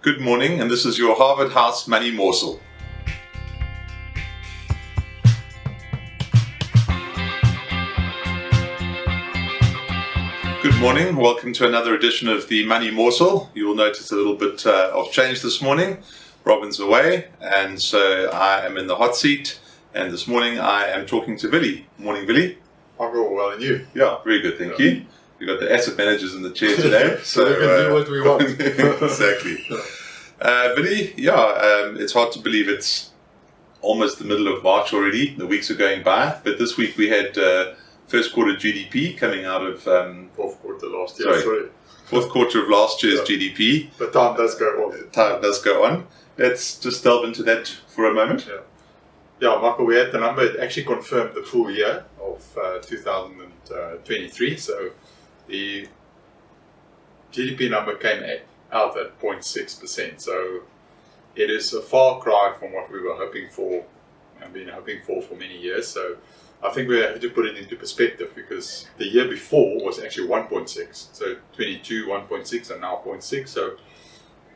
Good morning, and this is your Harvard House Money Morsel. Good morning, welcome to another edition of the Money Morsel. You will notice a little bit of change this morning. Robin's away, and so I am in the hot seat, and this morning I am talking to Willie. Morning, Willie. I'll go well, and you? Yeah, very good, thank you. We've got the asset managers in the chair today. so we can do what we want. Exactly. Willie, it's hard to believe it's almost the middle of March already. The weeks are going by, but this week we had first quarter GDP coming out of... fourth quarter last year, Fourth quarter of last year's GDP. But time does go on. Let's just delve into that for a moment. Yeah, Michael, we had the number. It actually confirmed the full year of 2023. So the GDP number came out at 0.6%. So it is a far cry from what we were hoping for and been hoping for many years. So I think we have to put it into perspective because the year before was actually 1.6. So 22, 1.6 and now 0.6. So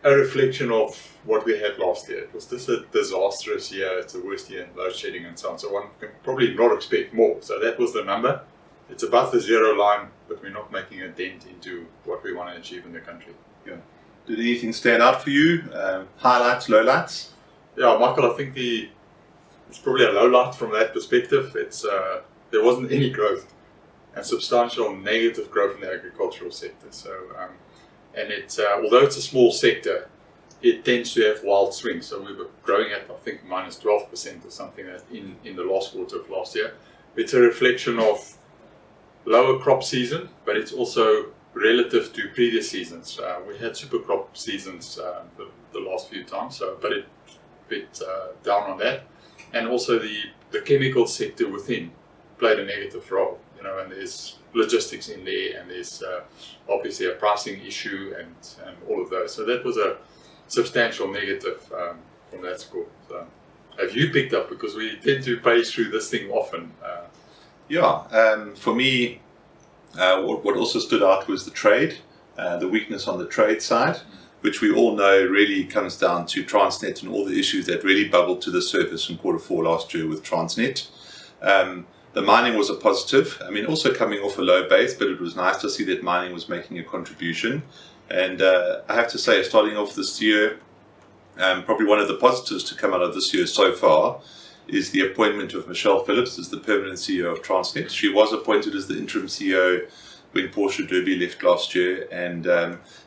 a reflection of what we had last year. It was just a disastrous year. It's the worst year in load shedding and so on. So one can probably not expect more. So that was the number. It's above the zero line, but we're not making a dent into what we want to achieve in the country. Yeah. Did anything stand out for you? Highlights, lowlights? Yeah, Michael, I think it's probably a low light from that perspective. It's there wasn't any growth and substantial negative growth in the agricultural sector. So, and it's although it's a small sector, it tends to have wild swings. So we were growing at, I think, minus 12% or something in the last quarter of last year. It's a reflection of lower crop season, but it's also relative to previous seasons. We had super crop seasons the last few times, but it bit down on that. And also the chemical sector within played a negative role, and there's logistics in there, and there's obviously a pricing issue and all of those. So that was a substantial negative from that score. So have you picked up, because we tend to page through this thing often? For me, what also stood out was the trade, the weakness on the trade side, which we all know really comes down to Transnet and all the issues that really bubbled to the surface in quarter four last year with Transnet. The mining was a positive, also coming off a low base, but it was nice to see that mining was making a contribution. And I have to say, starting off this year, probably one of the positives to come out of this year so far is the appointment of Michelle Phillips as the permanent CEO of Transnet. She was appointed as the interim CEO when Porter and Willie left last year, and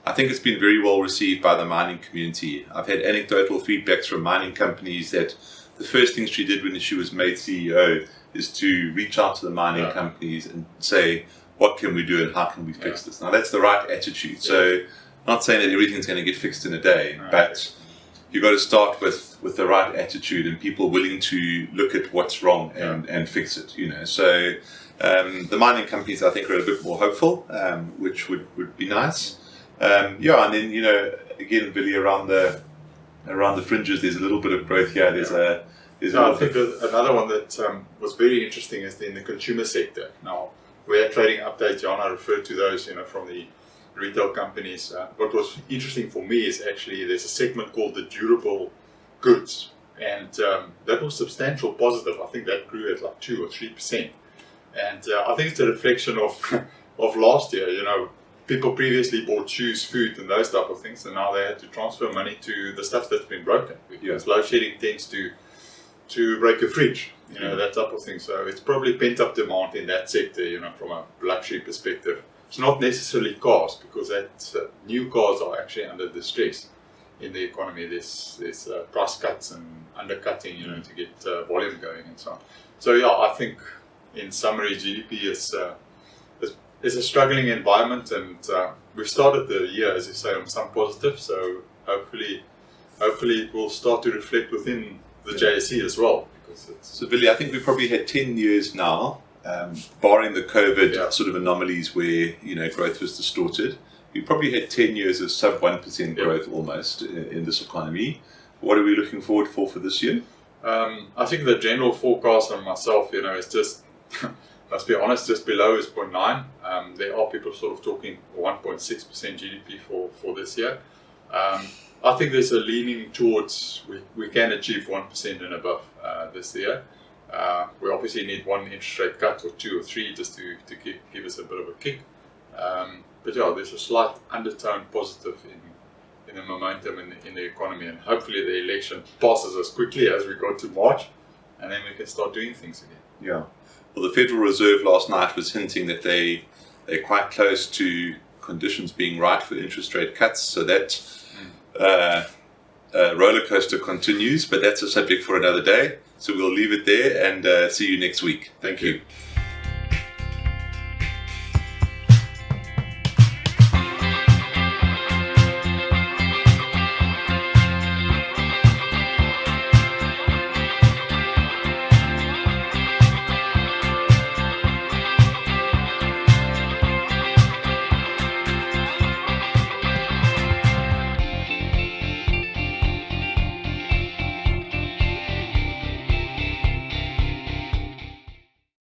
I think it's been very well received by the mining community. I've had anecdotal feedbacks from mining companies that the first thing she did when she was made CEO is to reach out to the mining companies and say, what can we do and how can we fix this? Now that's the right attitude. So not saying that everything's going to get fixed in a day, but you've got to start with the right attitude and people willing to look at what's wrong and fix it. So the mining companies, I think, are a bit more hopeful, which would be nice. And then again, Billy, around the fringes, there's a little bit of growth here. I think another one that was very interesting is in the consumer sector. Now we had trading updates, Jan. I referred to those, from the retail companies. What was interesting for me is actually there's a segment called the durable goods, and that was substantial positive. I think that grew at like 2 or 3%, and I think it's a reflection of last year. People previously bought shoes, food, and those type of things, and now they had to transfer money to the stuff that's been broken because load shedding tends to break a fridge, that type of thing. So it's probably pent up demand in that sector, from a luxury perspective. It's not necessarily cars, because new cars are actually under distress in the economy. There's price cuts and undercutting, to get volume going and so on. So I think in summary, GDP is a struggling environment, and we've started the year, as you say, on some positive. So hopefully it will start to reflect within the JSE as well. So Billy, I think we've probably had 10 years now, barring the COVID sort of anomalies where growth was distorted. We probably had 10 years of sub 1% growth almost in this economy. What are we looking forward for this year? I think the general forecast on myself, is just, let's be honest, just below is 0.9. There are people sort of talking 1.6% GDP for this year. I think there's a leaning towards we can achieve 1% and above this year. We obviously need one interest rate cut or 2 or 3 just to give us a bit of a kick. But yeah, there's a slight undertone positive in the momentum in the economy, and hopefully the election passes as quickly as we go to March, and then we can start doing things again. Yeah. Well, the Federal Reserve last night was hinting that they're quite close to conditions being right for interest rate cuts, so that roller coaster continues, but that's a subject for another day. So we'll leave it there and see you next week. Thank you.